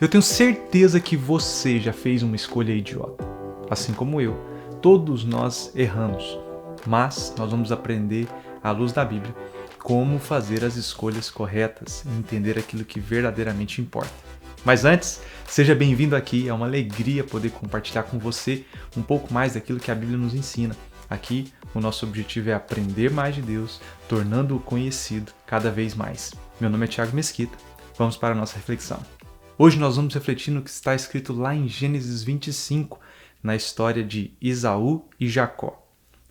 Eu tenho certeza que você já fez uma escolha idiota. Assim como eu, todos nós erramos. Mas nós vamos aprender, à luz da Bíblia, como fazer as escolhas corretas e entender aquilo que verdadeiramente importa. Mas antes, seja bem-vindo aqui, é uma alegria poder compartilhar com você um pouco mais daquilo que a Bíblia nos ensina. Aqui, o nosso objetivo é aprender mais de Deus, tornando-o conhecido cada vez mais. Meu nome é Thiago Mesquita, vamos para a nossa reflexão. Hoje nós vamos refletir no que está escrito lá em Gênesis 25, na história de Esaú e Jacó.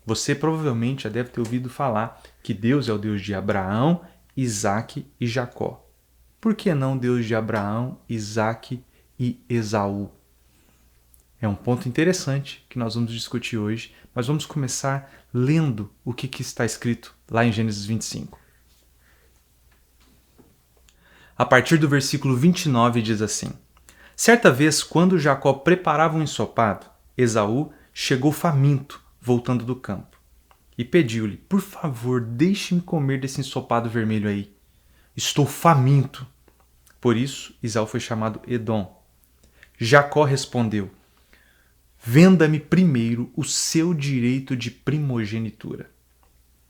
Você provavelmente já deve ter ouvido falar que Deus é o Deus de Abraão, Isaque e Jacó. Por que não Deus de Abraão, Isaque e Esaú? É um ponto interessante que nós vamos discutir hoje, mas vamos começar lendo o que está escrito lá em Gênesis 25. A partir do versículo 29 diz assim: Certa vez, quando Jacó preparava um ensopado, Esaú chegou faminto, voltando do campo, e pediu-lhe: Por favor, deixe-me comer desse ensopado vermelho aí. Estou faminto. Por isso, Esaú foi chamado Edom. Jacó respondeu: Venda-me primeiro o seu direito de primogenitura.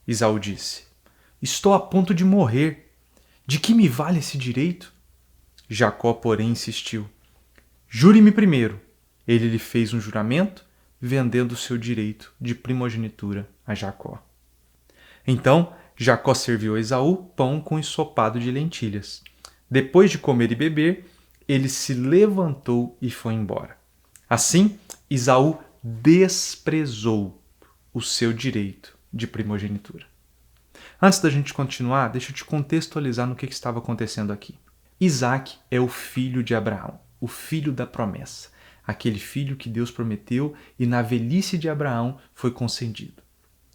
Esaú disse: Estou a ponto de morrer. De que me vale esse direito? Jacó, porém, insistiu: Jure-me primeiro. Ele lhe fez um juramento, vendendo o seu direito de primogenitura a Jacó. Então, Jacó serviu a Esaú pão com ensopado de lentilhas. Depois de comer e beber, ele se levantou e foi embora. Assim, Esaú desprezou o seu direito de primogenitura. Antes da gente continuar, deixa eu te contextualizar no que estava acontecendo aqui. Isaque é o filho de Abraão, o filho da promessa, aquele filho que Deus prometeu e na velhice de Abraão foi concedido.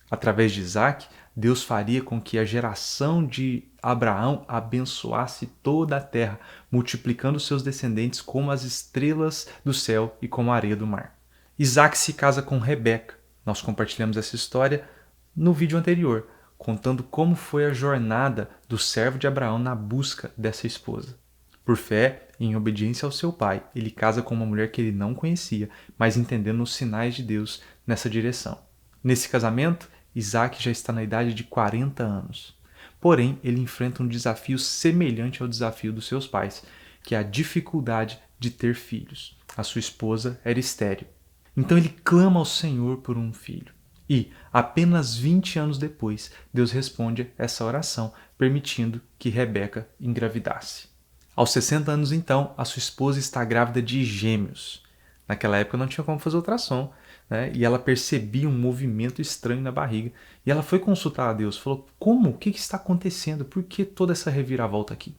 Através de Isaque, Deus faria com que a geração de Abraão abençoasse toda a terra, multiplicando seus descendentes como as estrelas do céu e como a areia do mar. Isaque se casa com Rebeca. Nós compartilhamos essa história no vídeo anterior, contando como foi a jornada do servo de Abraão na busca dessa esposa. Por fé, em obediência ao seu pai, ele casa com uma mulher que ele não conhecia, mas entendendo os sinais de Deus nessa direção. Nesse casamento, Isaque já está na idade de 40 anos. Porém, ele enfrenta um desafio semelhante ao desafio dos seus pais, que é a dificuldade de ter filhos. A sua esposa era estéril. Então ele clama ao Senhor por um filho. E, apenas 20 anos depois, Deus responde essa oração, permitindo que Rebeca engravidasse. Aos 60 anos, então, a sua esposa está grávida de gêmeos. Naquela época não tinha como fazer ultrassom, né? E ela percebia um movimento estranho na barriga. E ela foi consultar a Deus, falou: Como? O que está acontecendo? Por que toda essa reviravolta aqui?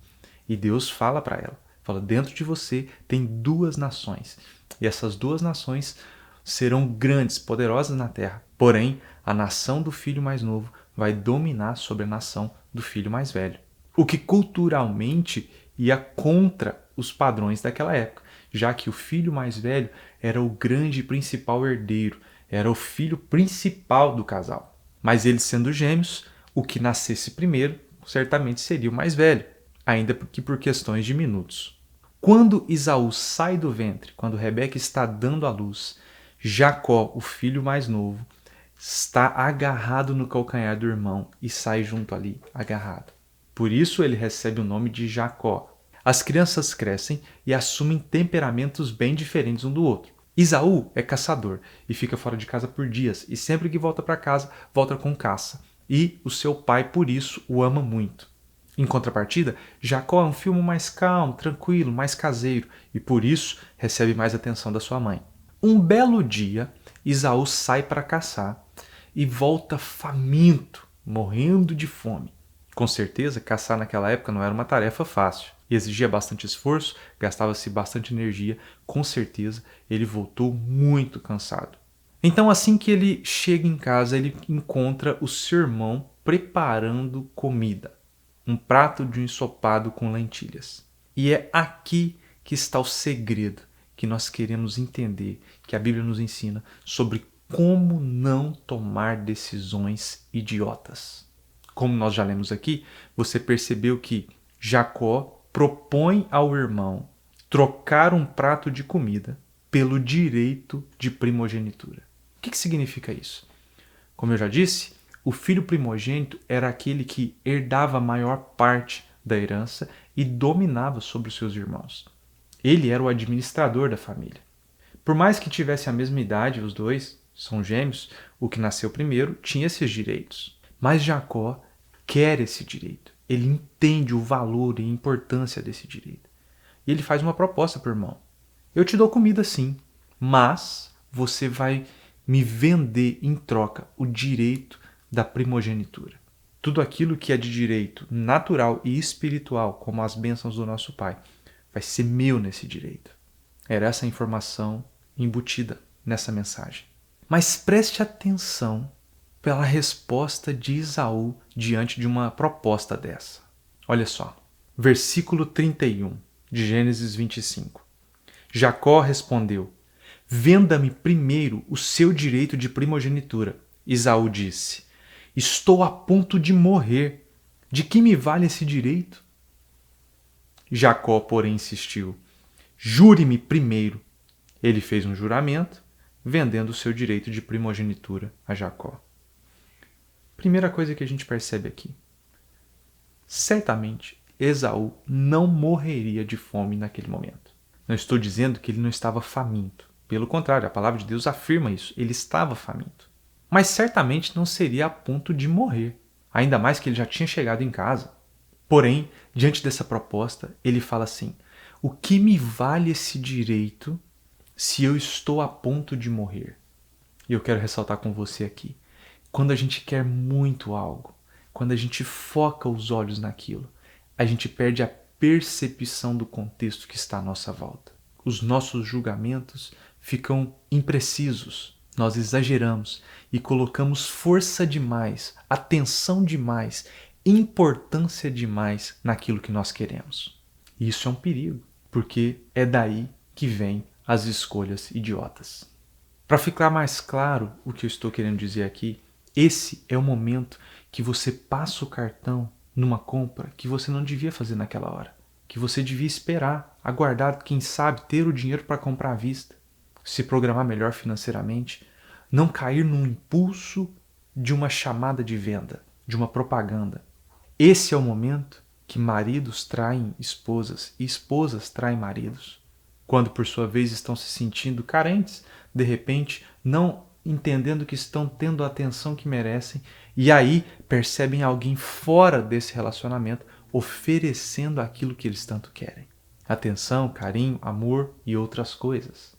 E Deus fala para ela, fala: Dentro de você tem 2 nações. E essas 2 nações serão grandes, poderosas na terra. Porém, a nação do filho mais novo vai dominar sobre a nação do filho mais velho. O que culturalmente ia contra os padrões daquela época, já que o filho mais velho era o grande e principal herdeiro, era o filho principal do casal. Mas eles sendo gêmeos, o que nascesse primeiro certamente seria o mais velho, ainda que por questões de minutos. Quando Esaú sai do ventre, quando Rebeca está dando à luz, Jacó, o filho mais novo, está agarrado no calcanhar do irmão e sai junto ali, agarrado. Por isso ele recebe o nome de Jacó. As crianças crescem e assumem temperamentos bem diferentes um do outro. Esaú é caçador e fica fora de casa por dias, e sempre que volta para casa, volta com caça. E o seu pai, por isso, o ama muito. Em contrapartida, Jacó é um filho mais calmo, tranquilo, mais caseiro, e por isso recebe mais atenção da sua mãe. Um belo dia, Esaú sai para caçar e volta faminto, morrendo de fome. Com certeza, caçar naquela época não era uma tarefa fácil. E exigia bastante esforço, gastava-se bastante energia. Com certeza, ele voltou muito cansado. Então, assim que ele chega em casa, ele encontra o seu irmão preparando comida. Um prato de um ensopado com lentilhas. E é aqui que está o segredo que nós queremos entender, que a Bíblia nos ensina sobre como não tomar decisões idiotas. Como nós já lemos aqui, você percebeu que Jacó propõe ao irmão trocar um prato de comida pelo direito de primogenitura. O que significa isso? Como eu já disse, o filho primogênito era aquele que herdava a maior parte da herança e dominava sobre os seus irmãos. Ele era o administrador da família. Por mais que tivesse a mesma idade, os dois são gêmeos, o que nasceu primeiro tinha esses direitos. Mas Jacó quer esse direito. Ele entende o valor e a importância desse direito. E ele faz uma proposta para o irmão. Eu te dou comida sim, mas você vai me vender em troca o direito da primogenitura. Tudo aquilo que é de direito natural e espiritual, como as bênçãos do nosso Pai, vai ser meu nesse direito. Era essa a informação embutida nessa mensagem. Mas preste atenção pela resposta de Esaú diante de uma proposta dessa. Olha só, versículo 31 de Gênesis 25. Jacó respondeu: venda-me primeiro o seu direito de primogenitura. Esaú disse: estou a ponto de morrer. De que me vale esse direito? Jacó, porém, insistiu: jure-me primeiro. Ele fez um juramento, vendendo o seu direito de primogenitura a Jacó. Primeira coisa que a gente percebe aqui: certamente Esaú não morreria de fome naquele momento. Não estou dizendo que ele não estava faminto. Pelo contrário, a palavra de Deus afirma isso. Ele estava faminto. Mas certamente não seria a ponto de morrer. Ainda mais que ele já tinha chegado em casa. Porém, diante dessa proposta, ele fala assim: o que me vale esse direito se eu estou a ponto de morrer? E eu quero ressaltar com você aqui: quando a gente quer muito algo, quando a gente foca os olhos naquilo, a gente perde a percepção do contexto que está à nossa volta. Os nossos julgamentos ficam imprecisos. Nós exageramos e colocamos força demais, atenção demais, importância demais naquilo que nós queremos. E isso é um perigo, porque é daí que vêm as escolhas idiotas. Para ficar mais claro o que eu estou querendo dizer aqui, esse é o momento que você passa o cartão numa compra que você não devia fazer naquela hora, que você devia esperar, aguardar, quem sabe, ter o dinheiro para comprar à vista, se programar melhor financeiramente, não cair num impulso de uma chamada de venda, de uma propaganda. Esse é o momento que maridos traem esposas e esposas traem maridos, quando por sua vez estão se sentindo carentes, de repente não entendendo que estão tendo a atenção que merecem, e aí percebem alguém fora desse relacionamento oferecendo aquilo que eles tanto querem: atenção, carinho, amor e outras coisas.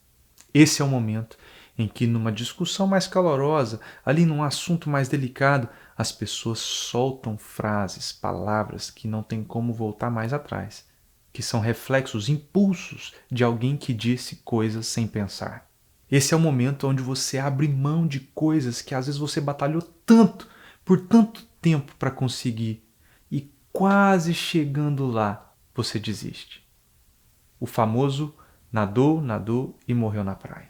Esse é o momento em que, numa discussão mais calorosa, ali num assunto mais delicado, as pessoas soltam frases, palavras que não tem como voltar mais atrás, que são reflexos, impulsos de alguém que disse coisas sem pensar. Esse é o momento onde você abre mão de coisas que às vezes você batalhou tanto, por tanto tempo para conseguir, e quase chegando lá, você desiste. O famoso nadou, nadou e morreu na praia.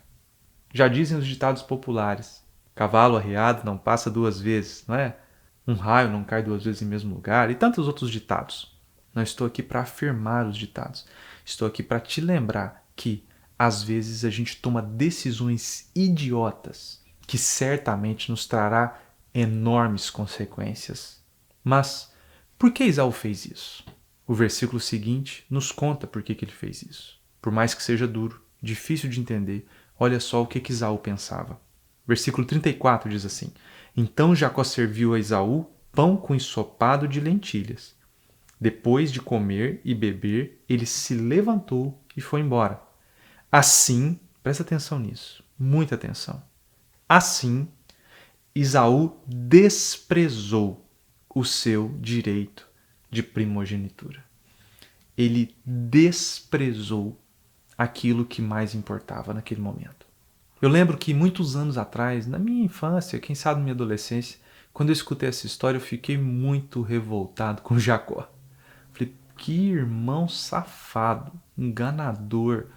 Já dizem os ditados populares: cavalo arreado não passa duas vezes, não é? Um raio não cai duas vezes em mesmo lugar, e tantos outros ditados. Não estou aqui para afirmar os ditados. Estou aqui para te lembrar que, às vezes, a gente toma decisões idiotas que certamente nos trará enormes consequências. Mas por que Esaú fez isso? O versículo seguinte nos conta por que ele fez isso. Por mais que seja duro, difícil de entender, olha só o que Esaú pensava. Versículo 34 diz assim: então Jacó serviu a Esaú pão com ensopado de lentilhas. Depois de comer e beber, ele se levantou e foi embora. Assim, presta atenção nisso, muita atenção. Assim, Esaú desprezou o seu direito de primogenitura. Ele desprezou aquilo que mais importava naquele momento. Eu lembro que muitos anos atrás, na minha infância, quem sabe na minha adolescência, quando eu escutei essa história, eu fiquei muito revoltado com Jacó. Falei, que irmão safado, enganador,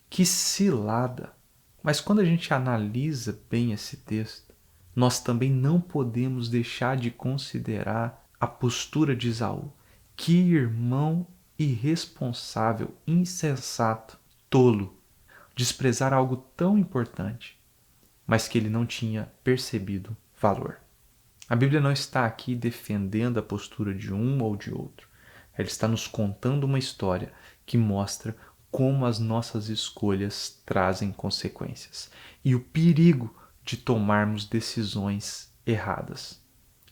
que cilada. Mas quando a gente analisa bem esse texto, nós também não podemos deixar de considerar a postura de Esaú. Que irmão irresponsável, insensato. tolo desprezar algo tão importante, mas que ele não tinha percebido valor. A Bíblia não está aqui defendendo a postura de um ou de outro. Ela está nos contando uma história que mostra como as nossas escolhas trazem consequências e o perigo de tomarmos decisões erradas.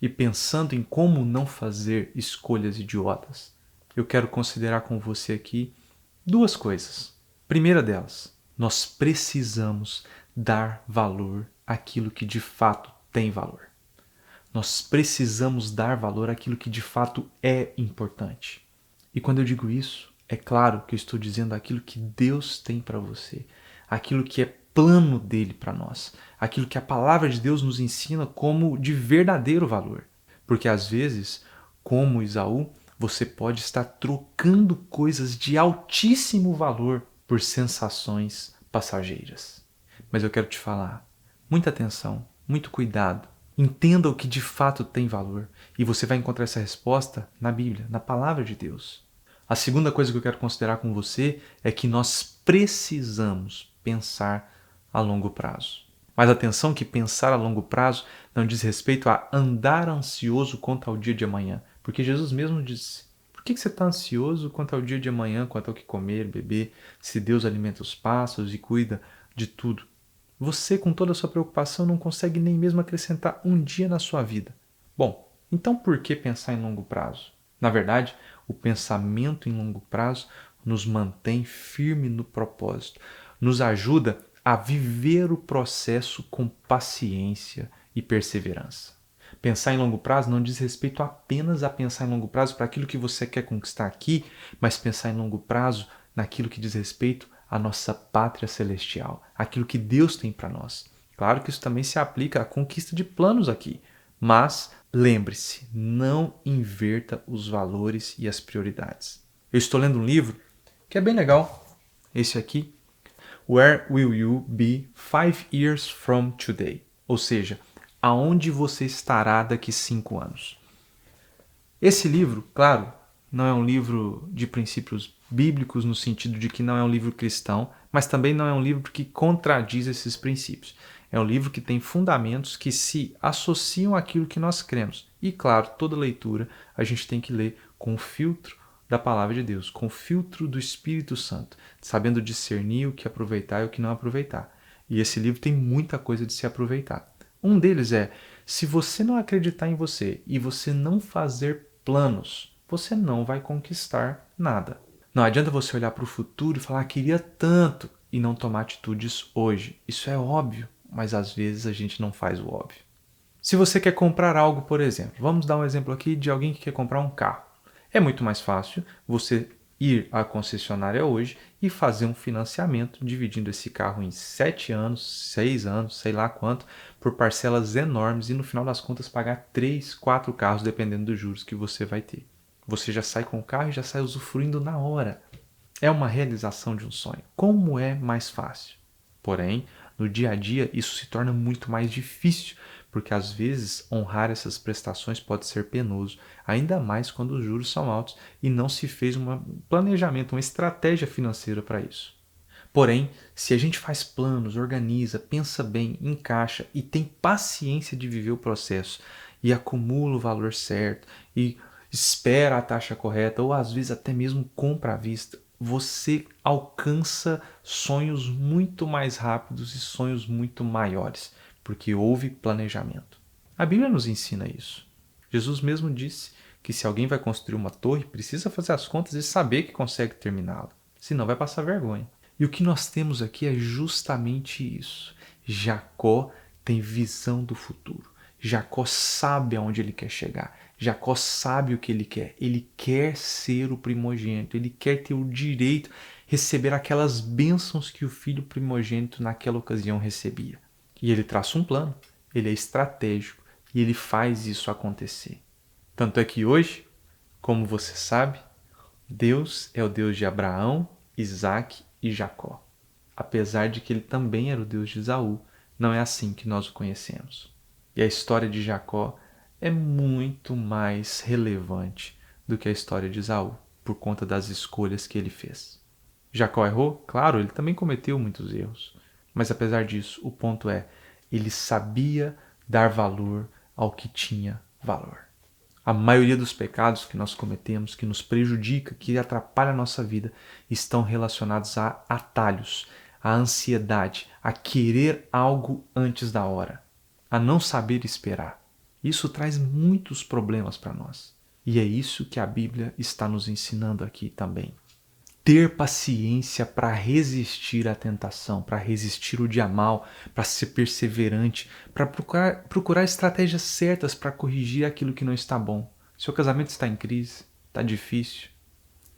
E pensando em como não fazer escolhas idiotas, eu quero considerar com você aqui duas coisas. Primeira delas, nós precisamos dar valor àquilo que de fato tem valor. Nós precisamos dar valor àquilo que de fato é importante. E quando eu digo isso, é claro que eu estou dizendo aquilo que Deus tem para você, aquilo que é plano dele para nós, aquilo que a palavra de Deus nos ensina como de verdadeiro valor. Porque às vezes, como Esaú, você pode estar trocando coisas de altíssimo valor por sensações passageiras. Mas eu quero te falar, muita atenção, muito cuidado. Entenda o que de fato tem valor e você vai encontrar essa resposta na Bíblia, na palavra de Deus. A segunda coisa que eu quero considerar com você é que nós precisamos pensar a longo prazo. Mas atenção que pensar a longo prazo não diz respeito a andar ansioso quanto ao dia de amanhã. Porque Jesus mesmo disse, por que você está ansioso quanto ao dia de amanhã, quanto ao que comer, beber, se Deus alimenta os pássaros e cuida de tudo? Você, com toda a sua preocupação, não consegue nem mesmo acrescentar um dia na sua vida. Bom, então por que pensar em longo prazo? Na verdade, o pensamento em longo prazo nos mantém firme no propósito, nos ajuda a viver o processo com paciência e perseverança. Pensar em longo prazo não diz respeito apenas a pensar em longo prazo para aquilo que você quer conquistar aqui, mas pensar em longo prazo naquilo que diz respeito à nossa pátria celestial, aquilo que Deus tem para nós. Claro que isso também se aplica à conquista de planos aqui, mas lembre-se, não inverta os valores e as prioridades. Eu estou lendo um livro que é bem legal, esse aqui, Where Will You Be 5 Years From Today? Ou seja, aonde você estará daqui 5 anos? Esse livro, claro, não é um livro de princípios bíblicos no sentido de que não é um livro cristão, mas também não é um livro que contradiz esses princípios. É um livro que tem fundamentos que se associam àquilo que nós cremos. E, claro, toda leitura a gente tem que ler com o filtro da palavra de Deus, com o filtro do Espírito Santo, sabendo discernir o que aproveitar e o que não aproveitar. E esse livro tem muita coisa de se aproveitar. Um deles é, se você não acreditar em você e você não fazer planos, você não vai conquistar nada. Não adianta você olhar para o futuro e falar, queria tanto, e não tomar atitudes hoje. Isso é óbvio, mas às vezes a gente não faz o óbvio. Se você quer comprar algo, por exemplo, vamos dar um exemplo aqui de alguém que quer comprar um carro. É muito mais fácil você ir à concessionária hoje e fazer um financiamento, dividindo esse carro em 7 anos, 6 anos, sei lá quanto, por parcelas enormes e no final das contas pagar 3, 4 carros, dependendo dos juros que você vai ter. Você já sai com o carro e já sai usufruindo na hora. É uma realização de um sonho. Como é mais fácil? Porém, no dia a dia, isso se torna muito mais difícil, porque às vezes honrar essas prestações pode ser penoso, ainda mais quando os juros são altos e não se fez um planejamento, uma estratégia financeira para isso. Porém, se a gente faz planos, organiza, pensa bem, encaixa e tem paciência de viver o processo e acumula o valor certo e espera a taxa correta ou às vezes até mesmo compra à vista, você alcança sonhos muito mais rápidos e sonhos muito maiores, porque houve planejamento. A Bíblia nos ensina isso. Jesus mesmo disse que se alguém vai construir uma torre, precisa fazer as contas e saber que consegue terminá-la, senão vai passar vergonha. E o que nós temos aqui é justamente isso. Jacó tem visão do futuro. Jacó sabe aonde ele quer chegar. Jacó sabe o que ele quer. Ele quer ser o primogênito. Ele quer ter o direito de receber aquelas bênçãos que o filho primogênito naquela ocasião recebia. E ele traça um plano. Ele é estratégico e ele faz isso acontecer. Tanto é que hoje, como você sabe, Deus é o Deus de Abraão, Isaque e Jacó. Apesar de que ele também era o Deus de Esaú, não é assim que nós o conhecemos. E a história de Jacó é muito mais relevante do que a história de Esaú, por conta das escolhas que ele fez. Jacó errou? Claro, ele também cometeu muitos erros. Mas apesar disso, o ponto é, ele sabia dar valor ao que tinha valor. A maioria dos pecados que nós cometemos, que nos prejudica, que atrapalha a nossa vida, estão relacionados a atalhos, a ansiedade, a querer algo antes da hora, a não saber esperar. Isso traz muitos problemas para nós. E é isso que a Bíblia está nos ensinando aqui também. Ter paciência para resistir à tentação, para resistir o dia mal, para ser perseverante, para procurar estratégias certas para corrigir aquilo que não está bom. Seu casamento está em crise, está difícil,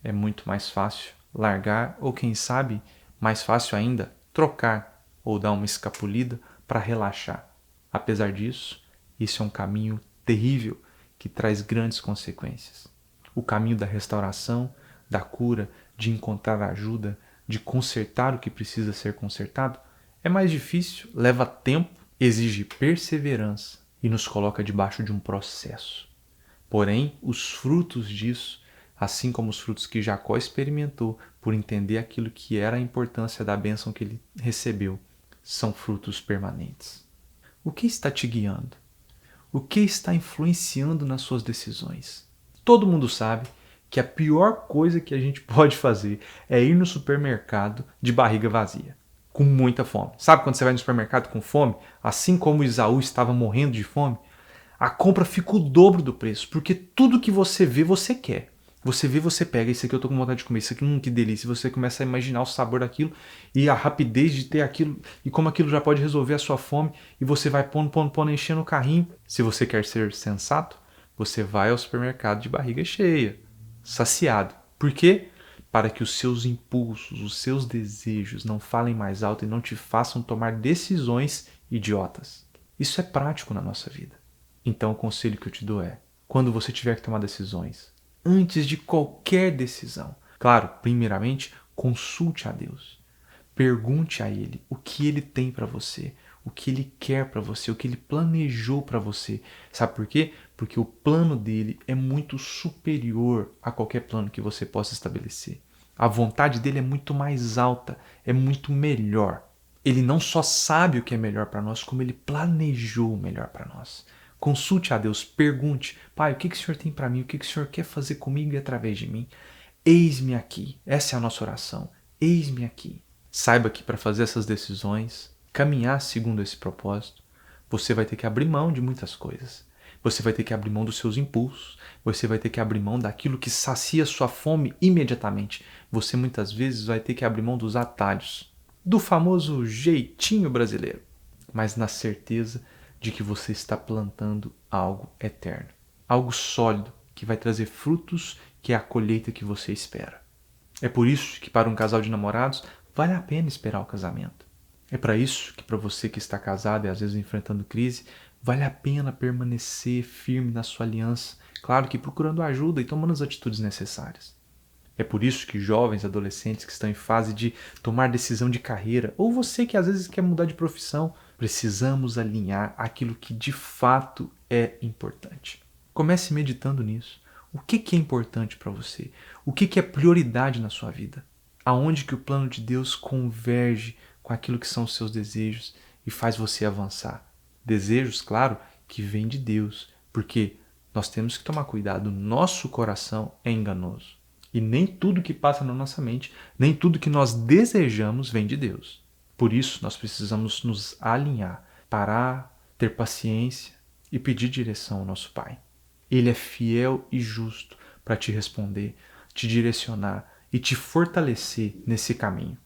é muito mais fácil largar ou, quem sabe, mais fácil ainda, trocar ou dar uma escapulida para relaxar. Apesar disso, isso é um caminho terrível que traz grandes consequências. O caminho da restauração, da cura, de encontrar ajuda, de consertar o que precisa ser consertado, é mais difícil, leva tempo, exige perseverança e nos coloca debaixo de um processo. Porém, os frutos disso, assim como os frutos que Jacó experimentou por entender aquilo que era a importância da bênção que ele recebeu, são frutos permanentes. O que está te guiando? O que está influenciando nas suas decisões? Todo mundo sabe que a pior coisa que a gente pode fazer é ir no supermercado de barriga vazia, com muita fome. Sabe quando você vai no supermercado com fome? Assim como Esaú estava morrendo de fome, a compra fica o dobro do preço, porque tudo que você vê, você quer. Você vê, você pega, isso aqui eu tô com vontade de comer, isso aqui, que delícia. Você começa a imaginar o sabor daquilo e a rapidez de ter aquilo e como aquilo já pode resolver a sua fome e você vai pondo, enchendo o carrinho. Se você quer ser sensato, você vai ao supermercado de barriga cheia, saciado. Por quê? Para que os seus impulsos, os seus desejos não falem mais alto e não te façam tomar decisões idiotas. Isso é prático na nossa vida. Então o conselho que eu te dou é, quando você tiver que tomar decisões, antes de qualquer decisão, claro, primeiramente, consulte a Deus. Pergunte a Ele o que Ele tem para você, o que Ele quer para você, o que Ele planejou para você. Sabe por quê? Porque o plano dele é muito superior a qualquer plano que você possa estabelecer. A vontade dele é muito mais alta, é muito melhor. Ele não só sabe o que é melhor para nós, como ele planejou o melhor para nós. Consulte a Deus, pergunte, Pai, o que o Senhor tem para mim? O que o Senhor quer fazer comigo e através de mim? Eis-me aqui. Essa é a nossa oração. Eis-me aqui. Saiba que para fazer essas decisões, caminhar segundo esse propósito, você vai ter que abrir mão de muitas coisas. Você vai ter que abrir mão dos seus impulsos. Você vai ter que abrir mão daquilo que sacia sua fome imediatamente. Você muitas vezes vai ter que abrir mão dos atalhos, do famoso jeitinho brasileiro, mas na certeza de que você está plantando algo eterno, algo sólido que vai trazer frutos, que é a colheita que você espera. É por isso que para um casal de namorados vale a pena esperar o casamento. É para isso que para você que está casado e às vezes enfrentando crise, vale a pena permanecer firme na sua aliança, claro que procurando ajuda e tomando as atitudes necessárias. É por isso que jovens, adolescentes que estão em fase de tomar decisão de carreira, ou você que às vezes quer mudar de profissão, precisamos alinhar aquilo que de fato é importante. Comece meditando nisso. O que é importante para você? O que é prioridade na sua vida? Aonde que o plano de Deus converge com aquilo que são os seus desejos e faz você avançar? Desejos, claro, que vêm de Deus, porque nós temos que tomar cuidado, nosso coração é enganoso. E nem tudo que passa na nossa mente, nem tudo que nós desejamos vem de Deus. Por isso, nós precisamos nos alinhar, parar, ter paciência e pedir direção ao nosso Pai. Ele é fiel e justo para te responder, te direcionar e te fortalecer nesse caminho.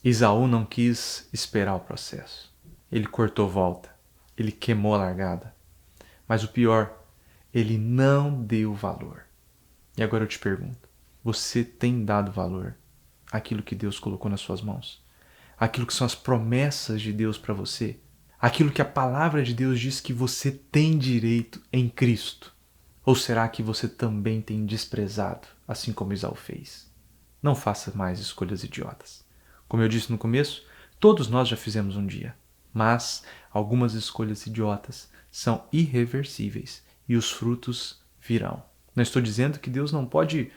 Esaú não quis esperar o processo. Ele cortou volta, ele queimou a largada. Mas o pior, ele não deu valor. E agora eu te pergunto, você tem dado valor àquilo que Deus colocou nas suas mãos? Aquilo que são as promessas de Deus para você? Aquilo que a palavra de Deus diz que você tem direito em Cristo? Ou será que você também tem desprezado, assim como Esaú fez? Não faça mais escolhas idiotas. Como eu disse no começo, todos nós já fizemos um dia, mas algumas escolhas idiotas são irreversíveis e os frutos virão. Não estou dizendo que Deus não pode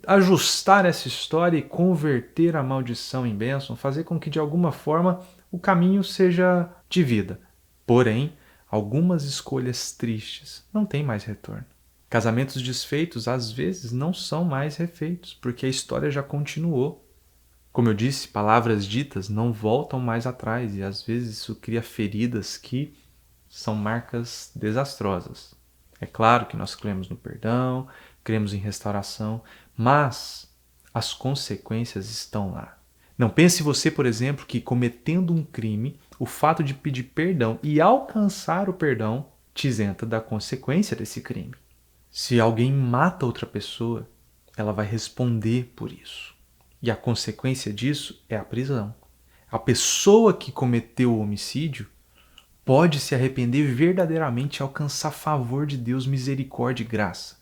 ajustar essa história e converter a maldição em bênção, fazer com que de alguma forma o caminho seja de vida. Porém, algumas escolhas tristes não têm mais retorno. Casamentos desfeitos às vezes não são mais refeitos, porque a história já continuou. Como eu disse, palavras ditas não voltam mais atrás e às vezes isso cria feridas que são marcas desastrosas. É claro que nós cremos no perdão, cremos em restauração, mas as consequências estão lá. Não pense você, por exemplo, que cometendo um crime, o fato de pedir perdão e alcançar o perdão te isenta da consequência desse crime. Se alguém mata outra pessoa, ela vai responder por isso. E a consequência disso é a prisão. A pessoa que cometeu o homicídio pode se arrepender verdadeiramente e alcançar favor de Deus, misericórdia e graça.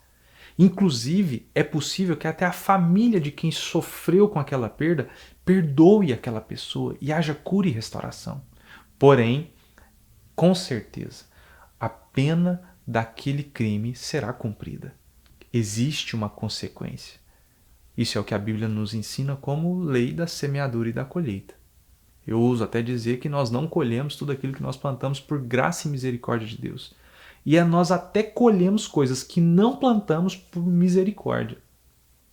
Inclusive, é possível que até a família de quem sofreu com aquela perda perdoe aquela pessoa e haja cura e restauração. Porém, com certeza, a pena daquele crime será cumprida. Existe uma consequência. Isso é o que a Bíblia nos ensina como lei da semeadura e da colheita. Eu ouso até dizer que nós não colhemos tudo aquilo que nós plantamos por graça e misericórdia de Deus. E nós até colhemos coisas que não plantamos por misericórdia.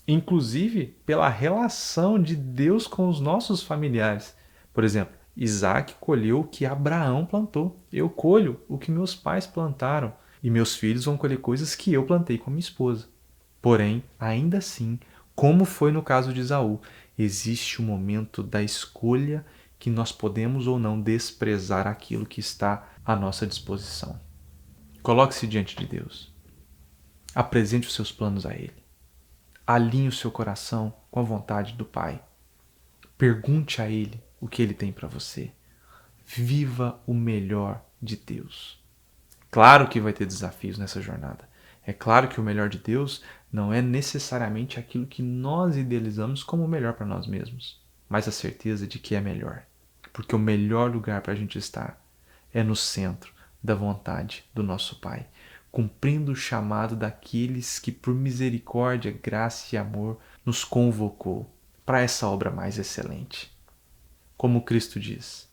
Inclusive pela relação de Deus com os nossos familiares. Por exemplo, Isaac colheu o que Abraão plantou. Eu colho o que meus pais plantaram. E meus filhos vão colher coisas que eu plantei com a minha esposa. Porém, ainda assim, como foi no caso de Esaú, existe o momento da escolha que nós podemos ou não desprezar aquilo que está à nossa disposição. Coloque-se diante de Deus. Apresente os seus planos a Ele. Alinhe o seu coração com a vontade do Pai. Pergunte a Ele o que Ele tem para você. Viva o melhor de Deus. Claro que vai ter desafios nessa jornada. É claro que o melhor de Deus não é necessariamente aquilo que nós idealizamos como o melhor para nós mesmos, mas a certeza de que é melhor. Porque o melhor lugar para a gente estar é no centro da vontade do nosso Pai, cumprindo o chamado daqueles que por misericórdia, graça e amor nos convocou para essa obra mais excelente. Como Cristo diz,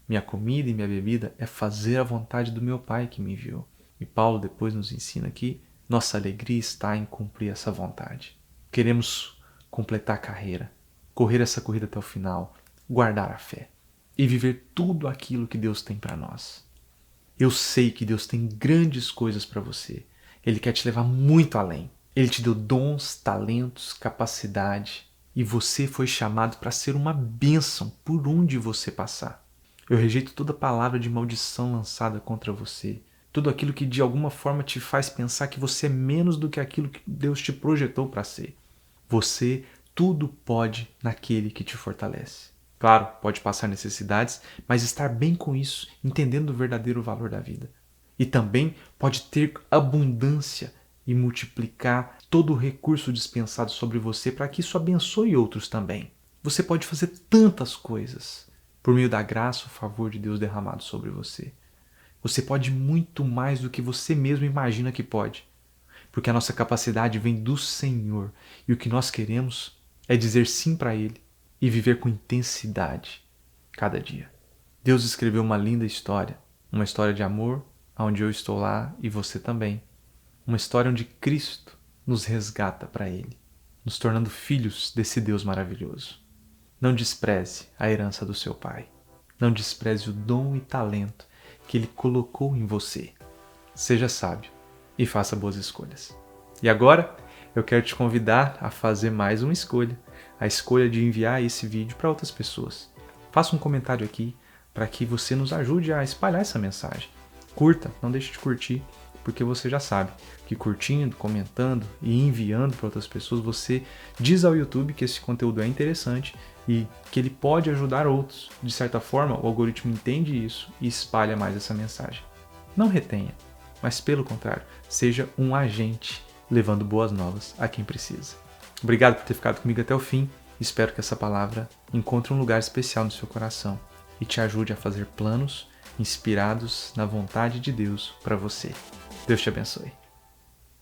minha comida e minha bebida é fazer a vontade do meu Pai que me enviou. E Paulo depois nos ensina que nossa alegria está em cumprir essa vontade. Queremos completar a carreira, correr essa corrida até o final, guardar a fé e viver tudo aquilo que Deus tem para nós. Eu sei que Deus tem grandes coisas para você. Ele quer te levar muito além. Ele te deu dons, talentos, capacidade e você foi chamado para ser uma bênção por onde você passar. Eu rejeito toda palavra de maldição lançada contra você. Tudo aquilo que de alguma forma te faz pensar que você é menos do que aquilo que Deus te projetou para ser. Você tudo pode naquele que te fortalece. Claro, pode passar necessidades, mas estar bem com isso, entendendo o verdadeiro valor da vida. E também pode ter abundância e multiplicar todo o recurso dispensado sobre você para que isso abençoe outros também. Você pode fazer tantas coisas por meio da graça, o favor de Deus derramado sobre você. Você pode muito mais do que você mesmo imagina que pode, porque a nossa capacidade vem do Senhor e o que nós queremos é dizer sim para Ele e viver com intensidade cada dia. Deus escreveu uma linda história, uma história de amor, onde eu estou lá e você também. Uma história onde Cristo nos resgata para Ele, nos tornando filhos desse Deus maravilhoso. Não despreze a herança do seu Pai. Não despreze o dom e talento que Ele colocou em você. Seja sábio e faça boas escolhas. E agora, eu quero te convidar a fazer mais uma escolha. A escolha de enviar esse vídeo para outras pessoas. Faça um comentário aqui para que você nos ajude a espalhar essa mensagem. Curta, não deixe de curtir, porque você já sabe que curtindo, comentando e enviando para outras pessoas, você diz ao YouTube que esse conteúdo é interessante e que ele pode ajudar outros. De certa forma, o algoritmo entende isso e espalha mais essa mensagem. Não retenha, mas pelo contrário, seja um agente levando boas novas a quem precisa. Obrigado por ter ficado comigo até o fim. Espero que essa palavra encontre um lugar especial no seu coração e te ajude a fazer planos inspirados na vontade de Deus para você. Deus te abençoe.